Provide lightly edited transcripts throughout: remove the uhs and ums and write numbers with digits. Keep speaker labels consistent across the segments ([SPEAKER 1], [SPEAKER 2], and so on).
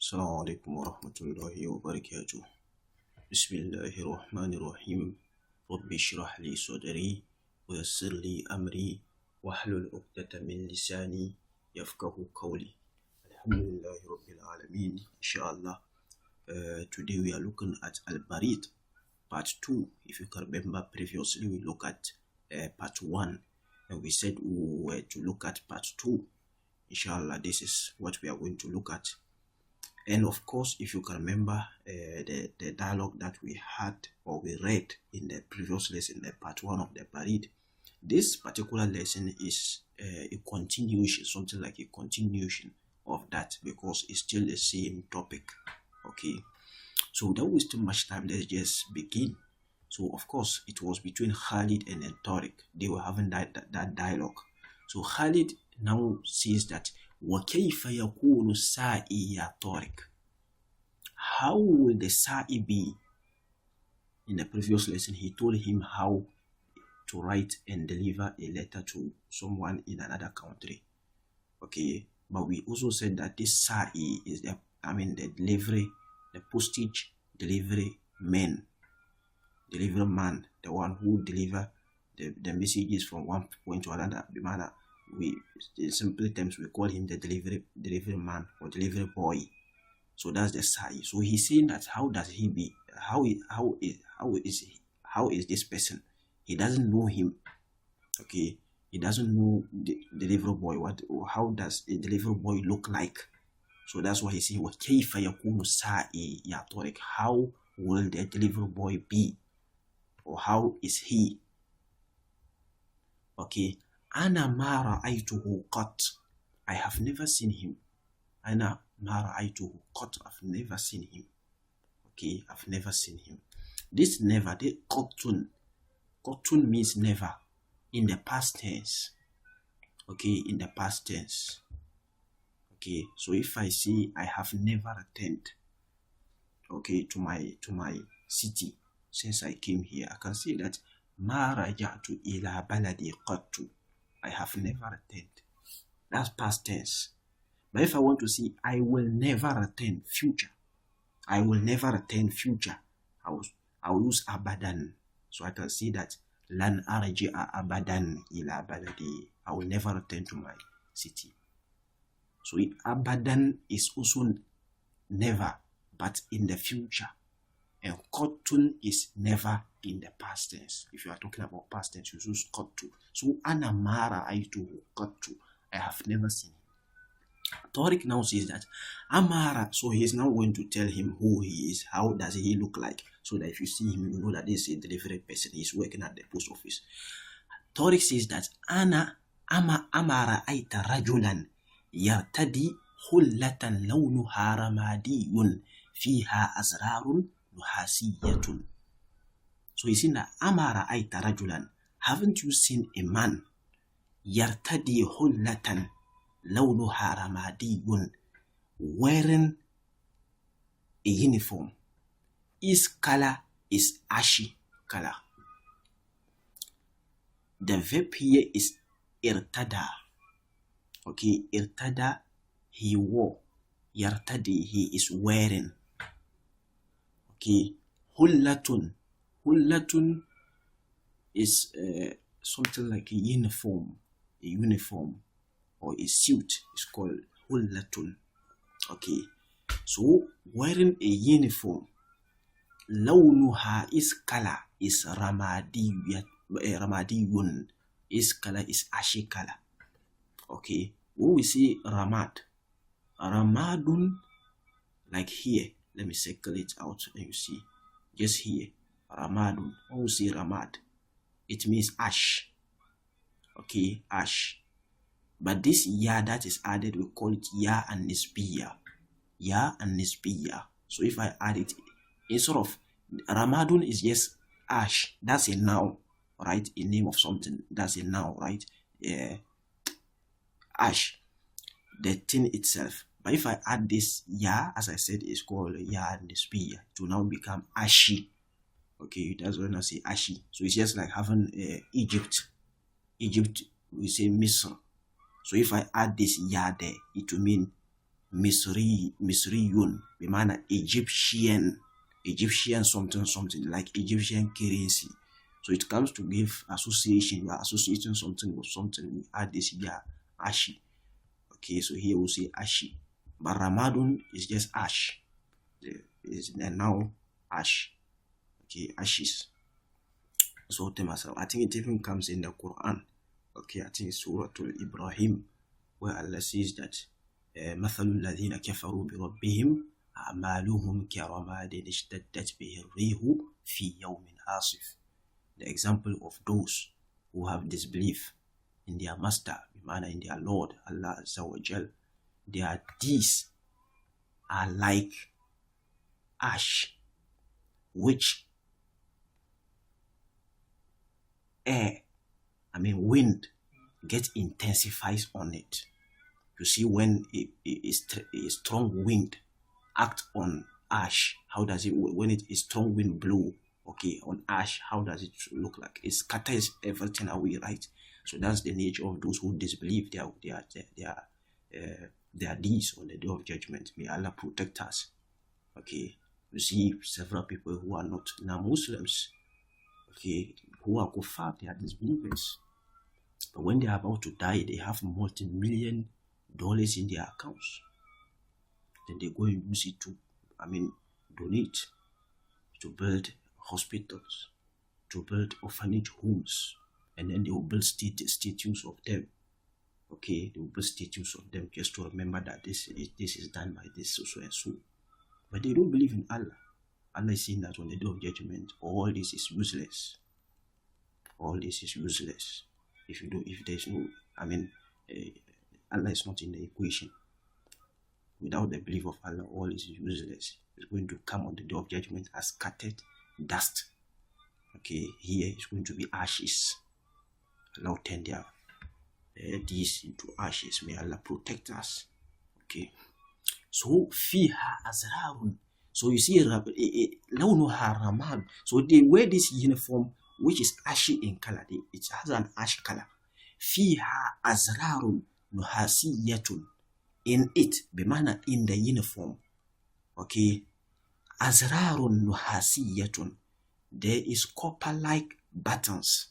[SPEAKER 1] السلام عليكم ورحمة الله وبركاته. بسم الله الرحمن الرحيم. رب اشرح لي صدري ويسر لي أمري واحلل عقدة من لساني يفقه قولي. الحمد لله رب العالمين. Inshallah, today we are looking at Al-Barid part 2. If you can remember, previously we looked at part 1 and we said we were to look at part 2. Inshallah, this is what we are going to look at. And of course, if you can remember the dialogue that we had or we read in the previous lesson, the part 1 of the Barid, this particular lesson is a continuation, something like a continuation of that, because it's still the same topic. Okay, so without wasting much time, let's just begin. So of course, it was between Khalid and Tariq. They were having that dialogue. So Khalid now says that وَكَيْفَ يَكُونُ السَّائِي يَا طَارِقُ. How will the sa'i be? In the previous lesson, he told him how to write and deliver a letter to someone in another country. Okay, but we also said that this sa'i is the delivery, the postage delivery man, the one who deliver the messages from one point to another. In simple terms, we call him the delivery man or delivery boy. So that's the sa'i. So he's saying that how does he be? How is this person? He doesn't know him. Okay, he doesn't know the delivery boy. How does a delivery boy look like? So that's why he's saying وَكَيْفَ يَكُونُ السَّائِي يَا طَارِقُ. How will the delivery boy be? Or how is he? Okay. أنا ما رأيته قط. I have never seen him. أنا ما رأيته قط. I've never seen him. Okay, I've never seen him. This never, the qatun means never in the past tense. Okay, in the past tense. Okay, so if I say I have never returned, okay, to my city since I came here, I can say that ما رجعت إلى بلدي قط. I have never returned. That's past tense. But if I want to say I will never return, future. I will never return, future. I will use abadan. So I can say that lan arji'a abadan ila baladi. I will never return to my city. So abadan is also never, but in the future. And qatun is never in the past tense. If you are talking about past tense, you use qattu. So ana ma ra'aytuhu qattu. I have never seen him. Tariq now says that Amara, so he is now going to tell him who he is, how does he look like, so that if you see him, you know that this is a delivery person. He's working at the post office. Tariq says that Amara aita rajulan yartadi hullatan lawnuha ramadiyun fiha azrarun nuhasiyatun. So he's saying that Amara aita rajulan. Haven't you seen a man yartadi hullatan lawnuha ramadiyun, wearing a uniform? His color is ashy color. The verb here is irtada. Okay, irtada, he wore. Yartadi, he is wearing. Okay, hullatun is something like a uniform or a suit. Is called hullatun. Okay, so wearing a uniform. Lawnuha, is color is ramadiyun. His color is ashy color. Okay, when we say ramadun, like here, let me circle it out and you see, just here, ramadun. When we say ramad, it means ash. Okay, ash. But this ya that is added, we call it ya and nisbiya. Ya and nisbiya. So if I add it, instead of ramadun is just ash, that's a noun, right? A name of something, that's a noun, right? Yeah. Ash, the thing itself. But if I add this ya, as I said, it's called ya and nisbiya, it will now become ashy. Okay, that's when I say ashy. So it's just like having Egypt, we say Misr. So if I add this ya there, it will mean Misriyun, bimana Egyptian something, like Egyptian currency. So it comes to give association. You are associating something with something. We add this here, ashi. Okay, so here we'll say ashi. But Ramadan is just ash. Is now ash. Okay, ashes. So I think it even comes in the Quran. Okay, I think it's Surah Ibrahim, where Allah says that مثل الذين كفروا بربهم أعمالهم كرماد اشتدت به الريح في يوم عاصف. The example of those who have disbelief in their master, in their Lord, Allah Azza wa Jal, their deeds are like ash, which wind intensifies on it. You see, when a strong wind act on ash, how does it, when it is strong wind blow, okay, on ash, how does it look like? It scatters everything away, right? So that's the nature of those who disbelieve their deeds on the day of judgment. May Allah protect us. Okay, you see several people who are not non-Muslims, okay, who are kuffar, they are disbelievers. But when they are about to die, they have multi-million dollars in their accounts. Then they go and use it to, donate, to build hospitals, to build orphanage homes, and then they will build statues of them. Okay, they will build statues of them just to remember that this is done by this so and so. But they don't believe in Allah. Allah is saying that on the day of judgment, all this is useless. All this is useless. If there's no, Allah is not in the equation. Without the belief of Allah, all is useless. It's going to come on the day of judgment as scattered dust. Okay, here it's going to be ashes. Allah turn their deeds into ashes. May Allah protect us. Okay. So fiha azrarun. So you see, launuha ramad. So they wear this uniform which is ashy in color. It has an ash color. Fiha azrarun nuhasiyatun. In it, bimana in the uniform. Okay. Azrarun nuhasiyatun. There is copper-like buttons.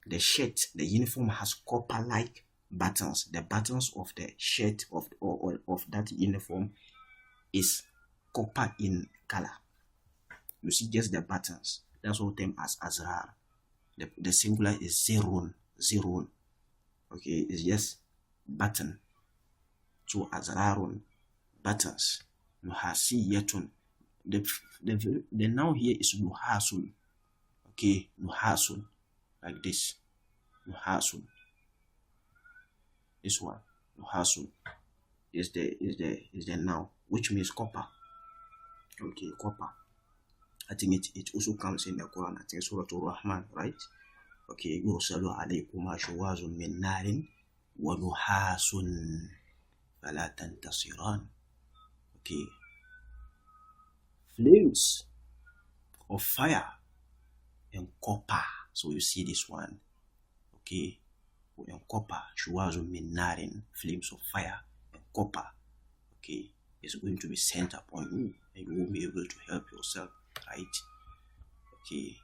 [SPEAKER 1] The shirt, the uniform has copper-like buttons. The buttons of the shirt of that uniform is copper in color. You see just the buttons. That's what them as azrar. The singular is zerun. Okay, it's just button. So azrarun, buttons. Nuhasiyatun. The noun here is nuhasun. Okay, nuhasun. Like this. Nuhasun. This one. Nuhasun is the noun, which means copper. Okay, copper. I think it also comes in the Quran. I think Surah Ar-Rahman, right? Okay, yursalu alaykum ashwazun min narin wa nuhasun fala tantasiran. Okay, flames of fire and copper. So you see this one. Okay, and copper, shwazun min narin, flames of fire and copper. Okay, it's going to be sent upon you, and you won't be able to help yourself, right? Okay,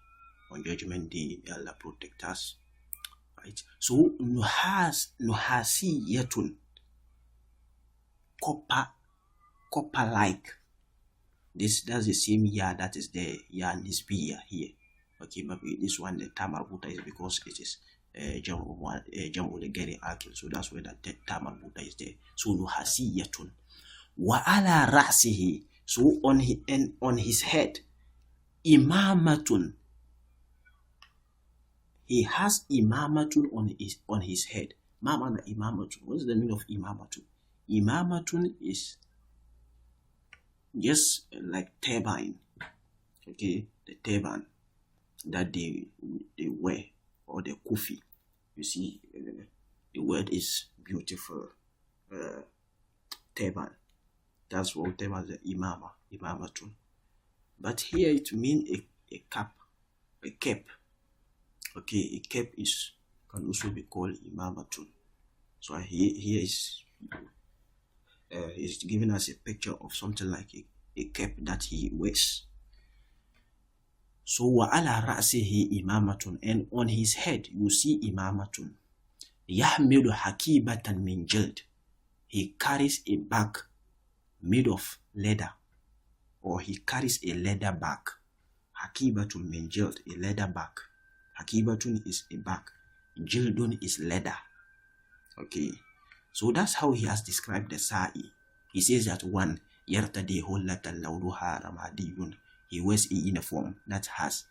[SPEAKER 1] on judgment day, may Allah protect us, right? So nuhasiyatun, copper-like. That's the same year that is the ya nisbiya here. Okay, maybe this one the term marbuta is because it is jam'u ghairi akil, so that's where that term marbuta is there. So nuhasiyatun wa ala ra'sihi, so on his head, imamatun, he has imamatun on his head. Mama imamatun. What is the meaning of imamatun? Imamatun is just like turban. Okay, the turban that they wear, or the kufi. You see, the word is beautiful. Turban. That's what turban is, imamatun. But here it means a cap, a cape. Okay, a cape can also be called imamatun. So here is he's giving us a picture of something like a cap that he wears. So وَعَلَى رَأْسِهِ إِمَامَةٌ, and on his head you see imamatun. يَحْمِلُ حَكِيبَةً مِنْ جِلْدٍ, he carries a bag made of leather, or he carries a leather bag. Hakibatun min jild, a leather bag. Hakibatun is a bag. Jildun is leather. Okay, so that's how he has described the sa'i. He says that one, yartadi hullatan lawduha ramadiyun, he wears a uniform that has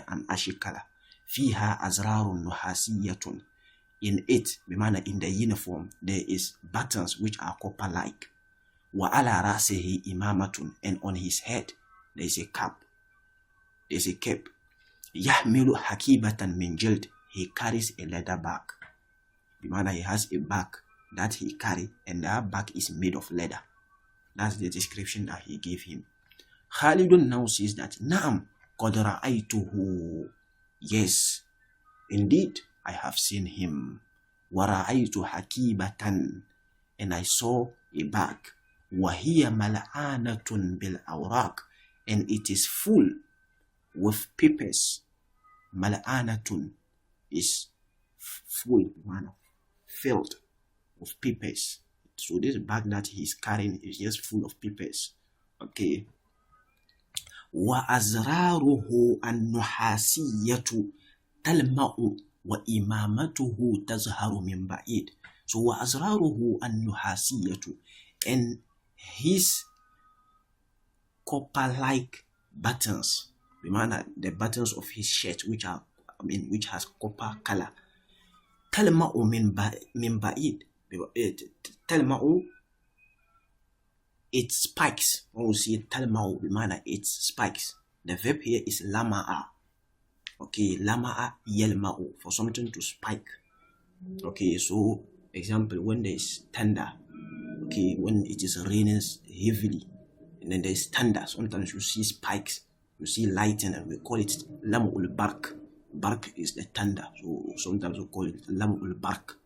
[SPEAKER 1] an ashy color. Fiha azrarun nuhasiyatun, in it, in the uniform, there is buttons which are copper-like. Wa ala rasihi imamatun, and on his head there is a cap. There is a cap. Yahmilu hakibatan min jild, he carries a leather bag. He has a bag that he carry, and that bag is made of leather. That's the description that he gave him. Khalidun now says that Naam qad ra'aytuhu, yes, indeed I have seen him. Wa ra'aytu hakibatan, and I saw a bag. Wa hiya mal'anatun bil awraq, and it is full with papers. Mal'anatun is full, filled with papers. So this bag that he's carrying is just full of papers. Okay. Wa azraruhu an-nuhasiyatu talma'u wa imamatuhu tazharu min ba'id. So wa azraruhu an-nuhasiyatu, and his copper-like buttons, the buttons of his shirt, which has copper color. Talma'u min ba'id. Talma'u, it spikes. When we see talma'u, it spikes. The verb here is lama'a. Okay, lama'a yelma'u, for something to spike. Okay, so example, when there is thunder. Okay, when it is raining heavily, and then there is thunder, sometimes you see spikes, you see lightning, and we call it lam'ul bark. Bark is the thunder, so sometimes we call it lam'ul bark,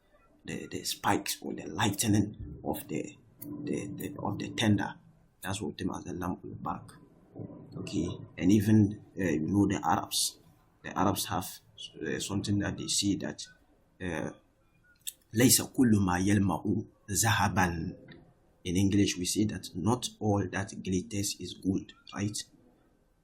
[SPEAKER 1] the spikes or the lightning of the thunder. That's what them as the lam'ul bark. Okay, and even the Arabs have something that they say that laysa kullu ma yalma'u zahaban. In English we say that not all that glitters is gold, right?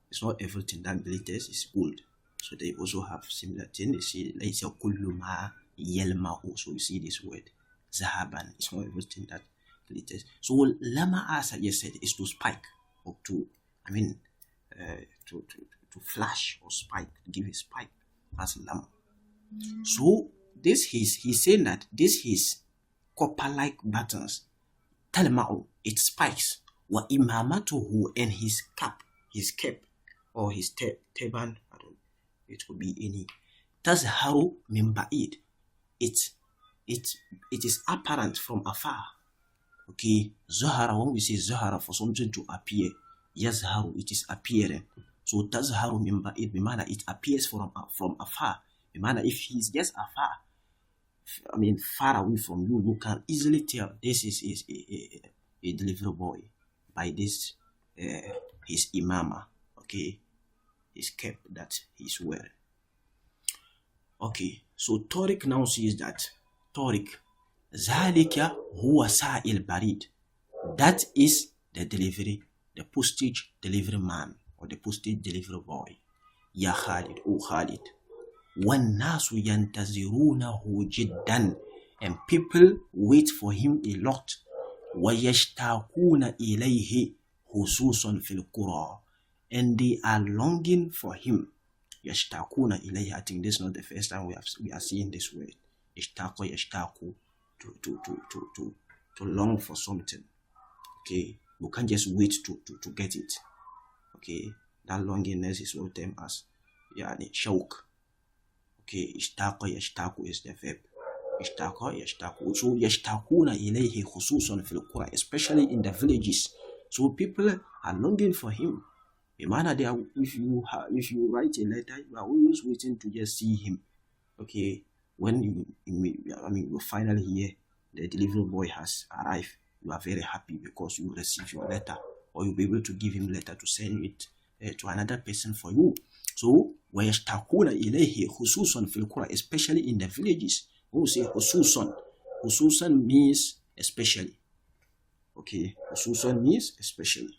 [SPEAKER 1] It's not everything that glitters is gold. So they also have similar thing. They say laysa kullu ma yalma'u. So you see this word zahaban. It's not everything that glitters. So lama, as I just said, is to spike, or to flash or spike, to give a spike. That's lama. So this he's saying that this his copper-like buttons, talma'u, it spikes. Wa imamatuhu, and his cap, or his turban, it could be any. Tazharu min ba'id, it is apparent from afar. Okay, zahara, when we say zahara, for something to appear, yazharu, it is appearing. So tazharu min ba'id, it appears from afar. If he's just afar, far away from you, you can easily tell this is a delivery boy by this his imama. Okay, his cap that he's wearing. Okay, so Tariq now says that Zalika huwa sa'il barid, that is the postage delivery man, or the postage delivery boy. Ya Khalid, O Khalid. وَالنَّاسُ يَنْتَظِرُونَهُ جِدًّا, and people wait for him a lot. وَيَشْتَاقُونَ إِلَيْهِ خُصُوصًا فِي الْقُرَى, and they are longing for him. يَشْتَاقُونَ إِلَيْهِ, I think this is not the first time we are seeing this word. يَشْتَاقُ, to long for something. Okay, you can't just wait to get it. Okay, that longingness is what termed as shawq. Okay, ishtaqa yashtaqu is the verb. Ishtaqa yashtaqu. So yashtaquna ilayhi khususan fil qura, especially in the villages. So people are longing for him. They are, if you write a letter, you are always waiting to just see him. Okay, when you finally hear the delivery boy has arrived, you are very happy because you receive your letter, or you'll be able to give him letter to send it to another person for you. So وَيَشْتَقُونَ إِلَيْهِ خُصُوصًا فِي الْقُرَى, especially in the villages. Who say خُصُوصًا? خُصُوصًا means especially. Okay, خُصُوصًا means especially.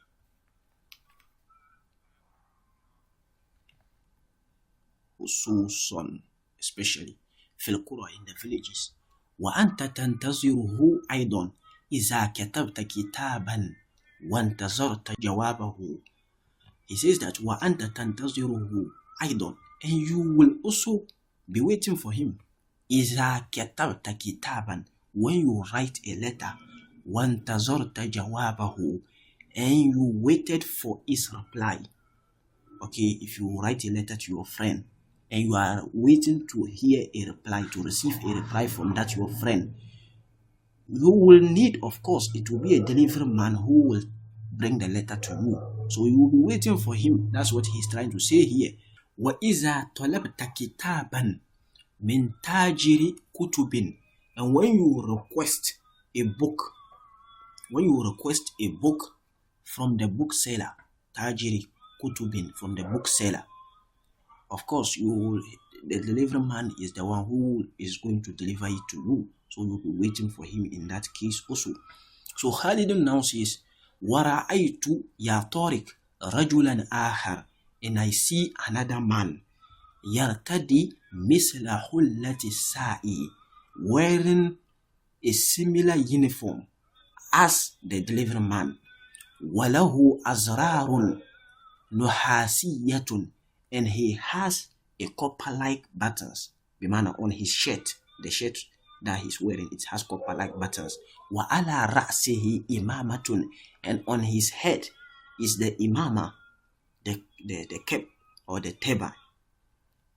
[SPEAKER 1] خصوصا especially في القرى in the villages. وأنت تنتظره أيضا إذا كتبت كتابا وانتظرت جوابه. He says that وأنت تنتظره أيضا, and you will also be waiting for him. إذا كتبت كتابا, when you write a letter, وانتظرت جوابه, and you waited for his reply. Okay, if you write a letter to your friend and you are waiting to hear a reply, to receive a reply from that your friend, you will need, of course, it will be a delivery man who will bring the letter to you. So you will be waiting for him. That's what he's trying to say here. وَإِذَا طَلَبْتَ كِتَابًا مِنْ تَاجِرِ كُتُبٍ, and when you request a book, from the bookseller, tajiri kutubin, from the bookseller, of course, the delivery man is the one who is going to deliver it to you. So you'll be waiting for him in that case also. So Khalid now says, وَرَأَيْتُ يَا طَارِقْ رَجُلًا آخَرَ, and I see another man, يَرْتَدِي مِثْلَ حُلَّةِ السَّائِي, wearing a similar uniform as the delivery man. وَلَهُ أَزْرَارٌ نُحَاسِيَّةٌ, and he has a copper-like buttons. Bimana, on his shirt, the shirt that he's wearing, it has copper-like buttons. وَعَلَى رَأْسِهِ إِمَامَةٌ, and on his head is the imama, the cap or the teba.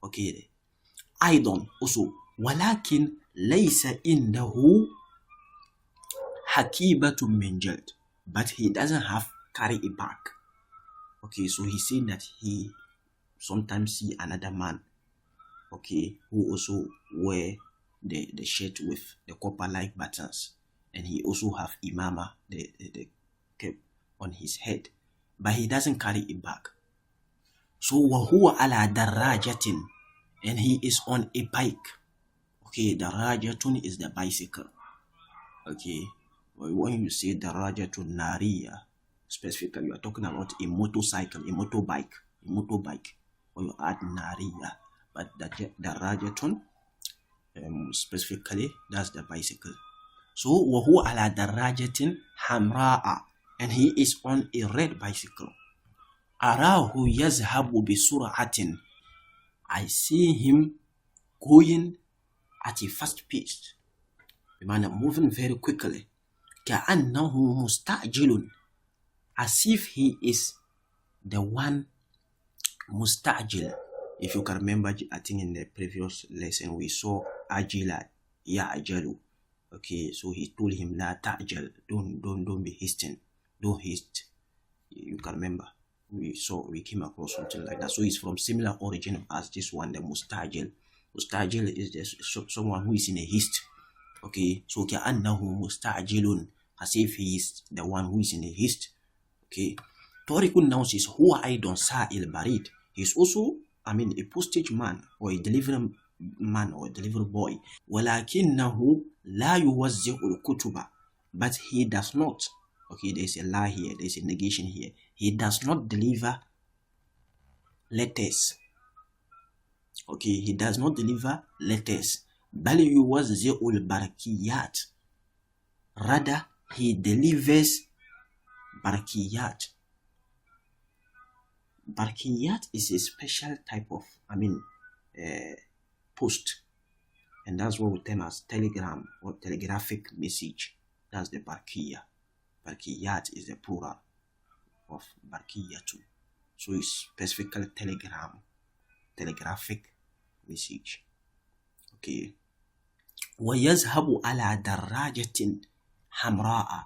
[SPEAKER 1] Okay. أيضا also, ولكن ليس عنده حكيبة من جلد, but he doesn't have carry a bag. Okay, so he's saying that he sometimes see another man, okay, who also wear the shirt with the copper-like buttons, and he also have imama, the cap on his head, but he doesn't carry a bag. So وَهُوَ عَلَى دَرَّاجَةٍ, and he is on a bike. Okay, darajatun is the bicycle. Okay, when you say darajatun nariya, specifically you are talking about a motorcycle, a motorbike, or you add nariya, but the darajatun, specifically that's the bicycle. So وَهُوَ عَلَى دَرَّاجَةٍ حَمْرَاءَ, and he is on a red bicycle. أَرَاهُ يَذْهَبُ بِسُرْعَةٍ, I see him going at a fast pace. The man moving very quickly. كَأَنَّهُ مُسْتَعْجِلٌ, as if he is the one mustajil. If you can remember, I think in the previous lesson we saw ajila ya'jalu. Okay, so he told him la ta'jal, don't be hasting, don't haste. You can remember, we came across something like that. So it's from similar origin as this one, the mustajil. Mustajil is just someone who is in a haste. Okay, so كأنه mustajilun, as if he is the one who is in a haste. Okay, Torikun now says huwa aidon sa'il barid. He is also, a postage man or a delivery man or a delivery boy. ولكنه لا يوزع الكتب, but he does not. Okay, there is a lie here, there is a negation here. He does not deliver letters. Okay, he does not deliver letters. بل يوزع البركيات. Rather, he delivers barkiyat. Barkiyat is a special type of, post, and that's what we term as telegram or telegraphic message. That's the barkiya. Barkiyat is the plural of barkiyatu. So it's specifically telegraphic message. Okay. وَيَذْهَبُ عَلَى دَرَّاجَةٍ حَمْرَاءَ,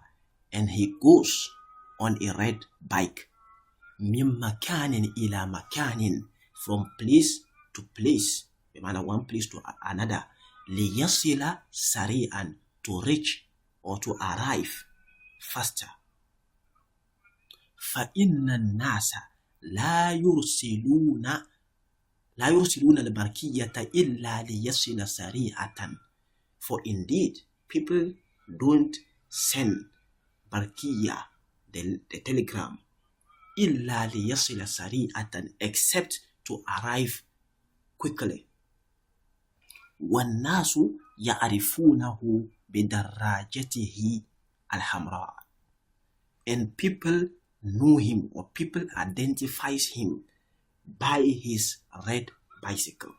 [SPEAKER 1] and he goes on a red bike. مِنْ مَكَانٍ إِلَى مَكَانٍ, from place to place, one place to another. لِيَصِلَ سَرِيعًا, to reach or to arrive faster. فإن الناس لا يرسلون البرقية إلا ليصل سريعة. For indeed, people don't send barqiyya, the telegram, إلا ليصل سريعة, except to arrive quickly. والناس يعرفونه بدراجته الحمراء, and people know him, or people identifies him by his red bicycle.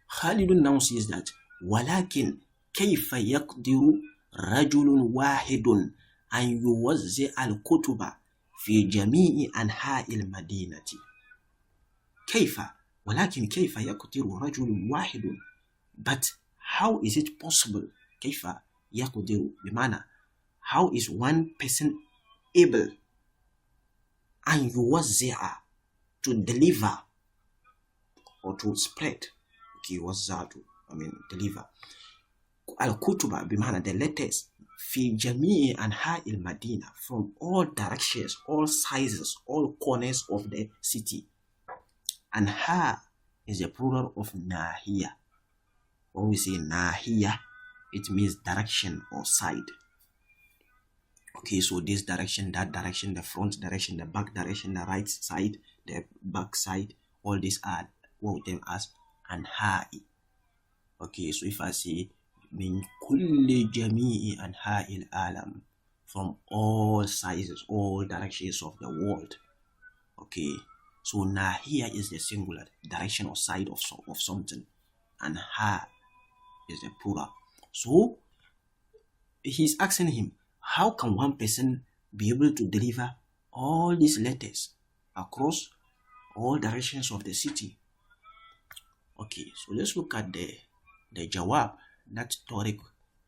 [SPEAKER 1] Khalid now says that ولكن كيف يقدر رجل واحد أن يوزع الكتب في جميع أنحاء المدينة. ولكن كيف يقدر رجل واحد, but how is it possible? كيف يقدر بمعنى how is one person able أن يوزع, to deliver or to spread, يوزع, deliver الكتب بمعنى the letters في جميع أنحاء المدينة, from all directions, all sizes, all corners of the city. Anha is a plural of nahiya. When we say nahiya, it means direction or side. Okay, so this direction, that direction, the front direction, the back direction, the right side, the back side, all these are what them as anha'i. Okay, so if I say min kulli jami'i anha'il alam, from all sizes, all directions of the world. Okay, so nahiya is the singular, direction or side of something, and ha is the plural. So he's asking him, how can one person be able to deliver all these letters across all directions of the city? Okay, so let's look at the jawab that Tariq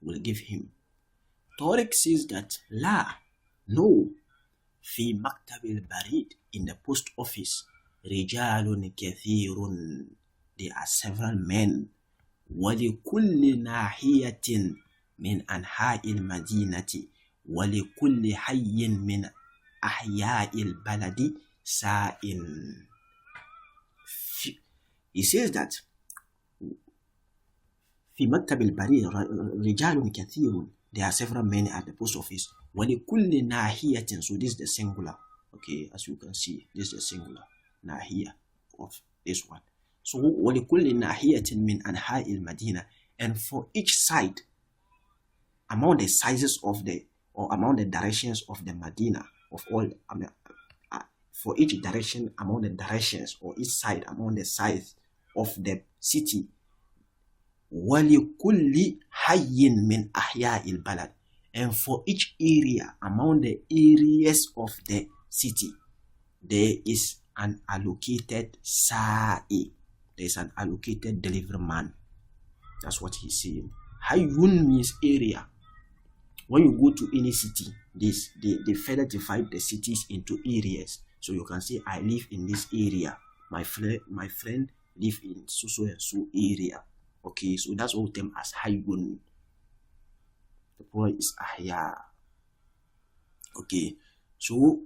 [SPEAKER 1] will give him. Tariq says that La, no, fi maktab al-barid, in the post office, rijalun kathirun, there are several men, ولكل ناحية من أنحاء المدينة ولكل حي من أحياء البلد سائن. He says that في مكتب البريد رجال كثير, there are several men at the post office. ولكل ناحية, so this is the singular. Okay, as you can see, this is the singular ناحية of this one. So ولكل ناحية من أنحاء المدينة, and for each side among the sizes of the, or among the directions of the Medina, of all, for each direction among the directions, or each side among the sides of the city, وَلِكُلِّ حَيٍّ مِّنْ أَحْيَاءِ الْبَلَدِ, and for each area among the areas of the city, there is an allocated sa'i, there is an allocated delivery man. That's what he's saying. Hayyun means area. When you go to any city, they further divide the cities into areas. So you can say, I live in this area. My friend live in so and so area. Okay, so that's all them as hayyun. The plural is ahya. Okay, so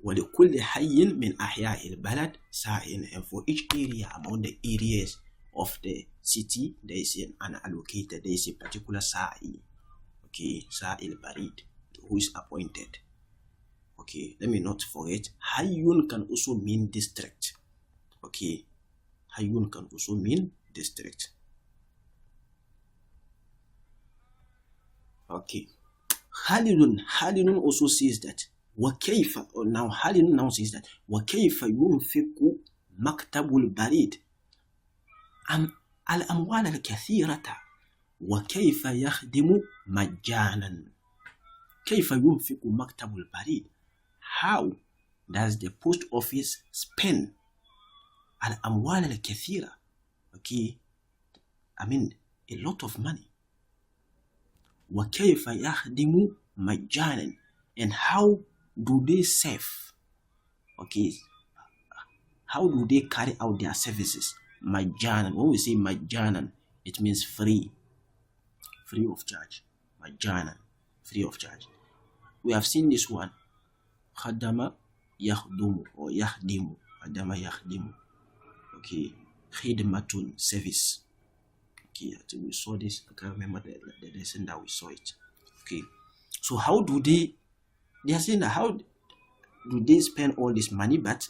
[SPEAKER 1] وَلِكُلِّ حَيٍّ مِّنْ أَحْيَاءِ الْبَلَدِ سَائِنٌ, and for each area among the areas of the city, there is an allocated, there is a particular sa'i. Okay, Sa'il Barid, who is appointed. Okay, let me not forget, Hayyun can also mean district. Okay, Hayyun can also mean district. Okay, Halilun also says that وكيف, now Halilun now says that وكيف ينفق مكتب البريد الأموال الكثيرة وكيف يخدم مجانا. كيف ينفق مكتب البريد, how does the post office spend الأموال الكثيرة, okay, I mean a lot of money. وكيف يخدم مجانا, and how do they serve, okay, how do they carry out their services? Majanan, when we say majanan, it means free of charge. Majanan, free of charge. We have seen this one. Khadama yakhdumu or yakhdimu. Khadama yakhdimu. Okay. Khidmatun, service. Okay, I think we saw this. I can't remember the lesson that we saw it. Okay. So how do they are saying that how do they spend all this money, but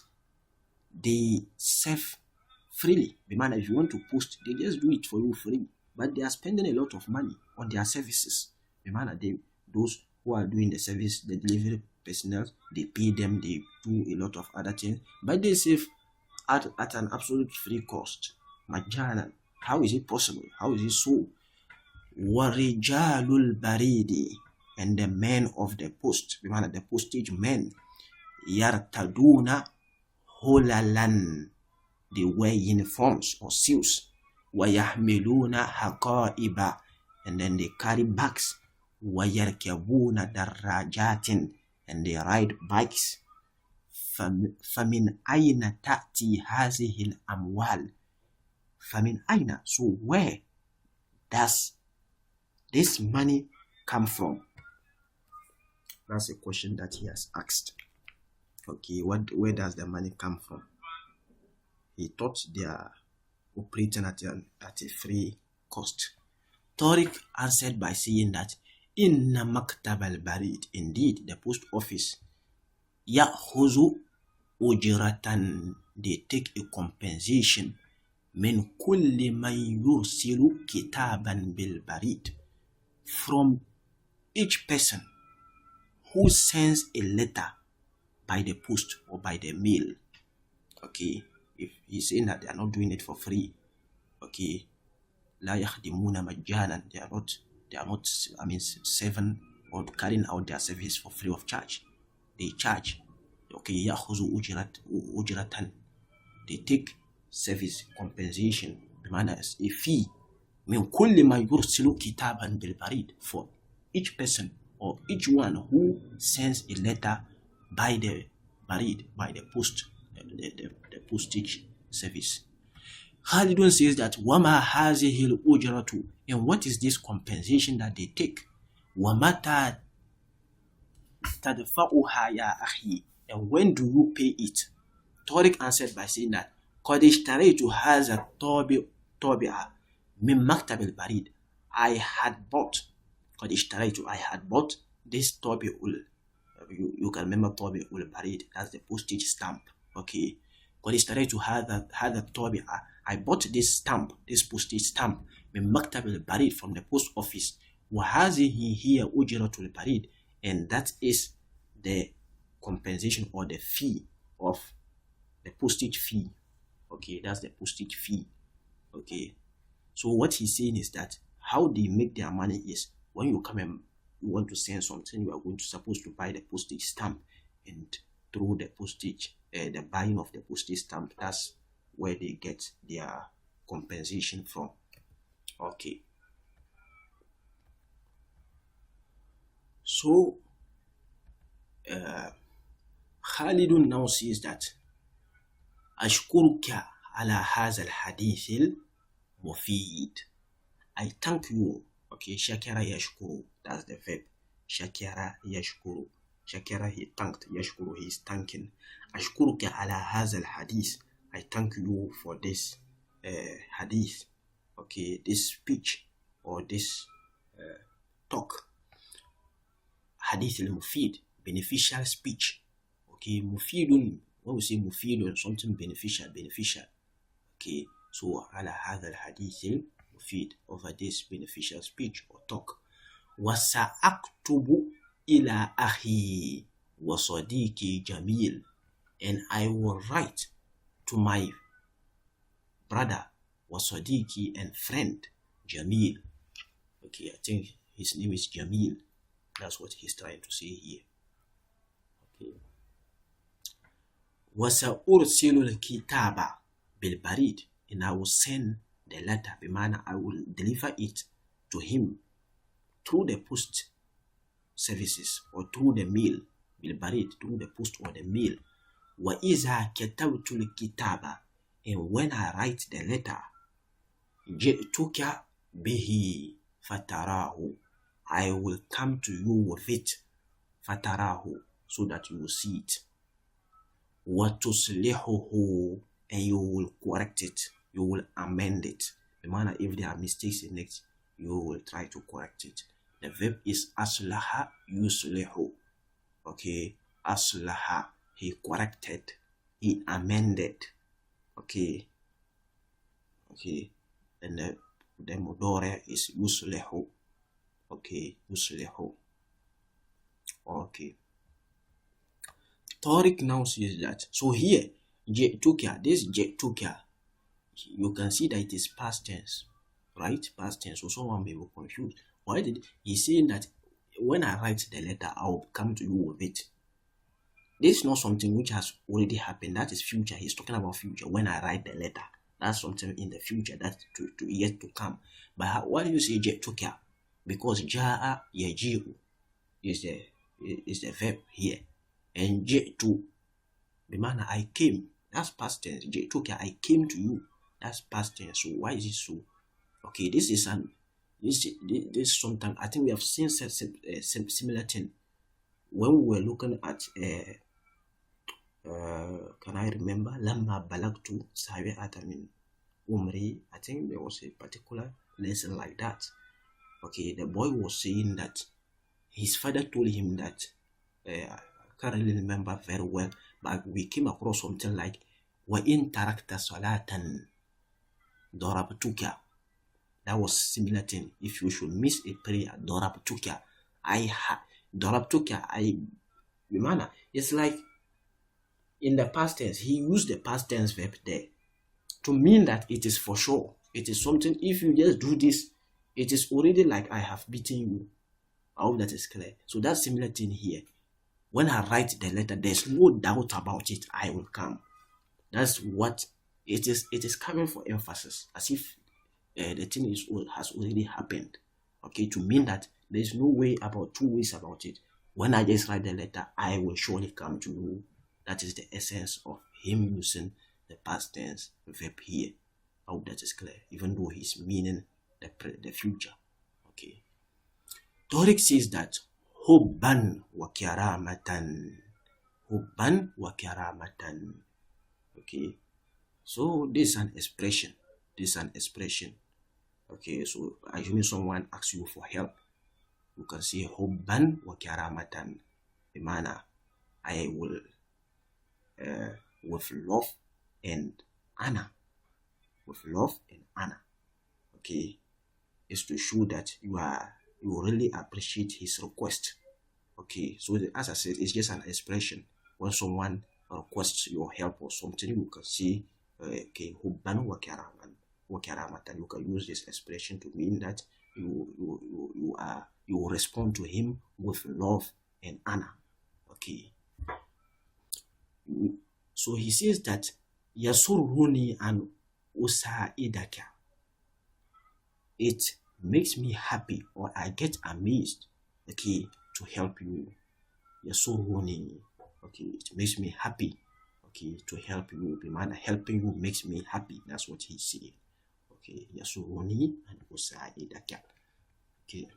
[SPEAKER 1] they serve freely? Because if you want to post, they just do it for you free. But they are spending a lot of money on their services. Because those who are doing the service, the delivery personnel, they pay them, they do a lot of other things, but they save at an absolute free cost. Majana. How is it possible? How is it so? Warijalul baridi, and the men of the post, the postage men, yartaduna holalan, they wear uniforms or suits. Wayahmiluna haqaiba, and then they carry bags. Wayarkabuna darajatin, and they ride bikes. Famin aina ta'ti hazihi al-amwal. Famin aina, so where does this money come from? That's a question that he has asked. Okay, where does the money come from? He thought they are operating at a free cost. Tariq answered by saying that inna maktab al-barid, indeed the post office, ya'khuzu ujratan, they take a compensation, min kulli man yursilu kitaban bil barid, from each person who sends a letter by the post or by the mail. Okay, if he's saying that they are not doing it for free, okay, la yakhdimuna majjanan, they are not serving or carrying out their service for free of charge. They charge. Okay, yakhuzu ujratan, they take service compensation, as a fee, min kulli ma yursilu kitaban bil barid, for each person or each one who sends a letter by the barid, by the post, the postage service. Khalidun says that wama hazihi al-ujratu, and what is this compensation that they take? Wamata tadfa'uha ya akhi, and when do you pay it? Tariq answered by saying that قد اشتريت هذا الطابع من مكتب البريد. I had bought this طابع, you can remember طابع البريد, that's the postage stamp. Okay, قد اشتريت هذا الطابع, I bought this stamp, this postage stamp, من مكتب البريد, from the post office. وهذه هي أجرة البريد, and that is the compensation or the fee of the postage fee. Okay, that's the postage fee. Okay, so what he's saying is that how they make their money is when you come and you want to send something, you are supposed to buy the postage stamp, and through the postage, the buying of the postage stamp, that's where they get their compensation from. Okay, so Khalidun now says that أشكرك على هذا الحديث المفيد. I thank you. Okay, شكر يشكر, that's the verb. شكر يشكر. شكر, he thanked. يشكر, he is thanking. أشكرك على هذا الحديث, I thank you for this hadith. Okay, this speech or this talk. Hadith al-mufid, beneficial speech. Okay, mufidun, when we say mufidun, something beneficial. Okay, so ala hadha al-hadith al-mufid, over this beneficial speech or talk. Wasa'aktubu ila akhi wa sadiqi Jamil, and I will write to my brother wa sadiqi, and friend Jamil. Okay, I think his name is Jamil. That's what he's trying to say here. Okay. وَسَأُرْسِلُ الْكِتَابَ بِالْبَرِيدِ, and I will send the letter, I will deliver it to him through the post services or through the mail, بِالْبَرِيدِ, through the post or the mail. وَإِذَا كَتَبْتُ الْكِتَابَ, and when I write the letter, جِئْتُكَ بِهِ فَتَرَاهُ, I will come to you with it. Fatarahu, so that you will see it. وَتُصْلِحُهُ, and you will correct it. You will amend it. The manner, if there are mistakes in it, you will try to correct it. The verb is aslaha yuslihu. Okay, aslaha, he corrected, he amended. Okay, and the mudore is yuslihu. Okay, yuslihu. Okay. Tariq now says that. So here, Jetukia, this Jetukia, you can see that it is past tense, right? Past tense. So someone may be confused. Why did he saying that when I write the letter, I will come to you with it? This is not something which has already happened. That is future. He's talking about future. When I write the letter, that's something in the future that's to yet to come. But why do you say Jetukia? Because Ja'a yaji'u is the verb here. And J2, the manner I came, that's past tense. J2, I came to you, that's past tense. So why is it so? Okay, this is sometimes I think we have seen similar thing when we were looking at can I remember Lamma Balagtu Sabi'ata min Umri. I think there was a particular lesson like that. Okay, the boy was saying that his father told him that I can't really remember very well, but we came across something like وَإِن تَرَكْتَ صَلَاةً ضَرَبْتُكَ. That was similar thing. If you should miss a prayer, ضَرَبْتُكَ. It's like in the past tense, he used the past tense verb there to mean that it is for sure. It is something, if you just do this, it is already like I have beaten you. I hope that is clear. So that's similar thing here. When I write the letter, there's no doubt about it. I will come. That's what it is. It is coming for emphasis, as if the thing has already happened. Okay, to mean that there's no way about two ways about it. When I just write the letter, I will surely come to you. That is the essence of him using the past tense verb here. I hope that is clear. Even though he's meaning the future. Okay. Tariq says that hubban wa kiramatan. Hubban wa kiramatan. Okay. So this is an expression. Okay. So assuming someone asks you for help, you can say hubban wa kiramatan. The manner I will with love and honor. With love and honor. Okay. Is to show that you really appreciate his request. Okay, so as I said, it's just an expression. When someone requests your help or something, you can say, okay, hubban wa kiramatan. You can use this expression to mean that you respond to him with love and honor. Okay. So he says that yasurruni an usaidaka. It makes me happy, or I get amazed, okay, to help you. Yasurruni. Okay, it makes me happy, okay, to help you. The man helping you makes me happy. That's what he's saying. Okay, yasurruni and usaidaka. Okay,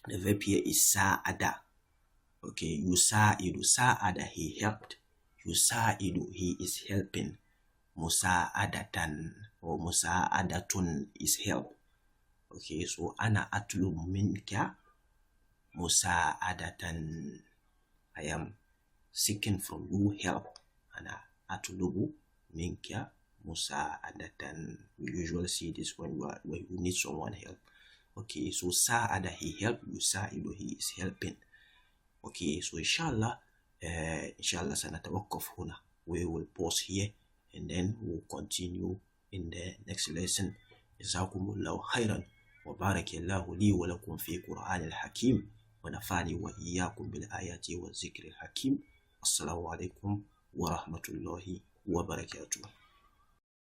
[SPEAKER 1] the verb here is sa'ada. Okay, yusaidu. Sa'ada, he helped. Yusaidu, he is helping. Musa'adatan or musa'adatun is help. Okay, so ana atlubu minka musa'adatan. I am seeking from you help. Ana atlubu minka musa'adatan. We usually see this when you need someone help. Okay, so sa'ada, he helped. Yusa'idu, he is helping. Okay, so inshallah sanatawaqqaf huna. We will pause here and then we'll continue in the next lesson. جزاكم الله خيرا وبارك الله لي ولكم في قرآن الحكيم ونفعني وإياكم بالآيات والذكر الحكيم. السلام عليكم ورحمة الله وبركاته.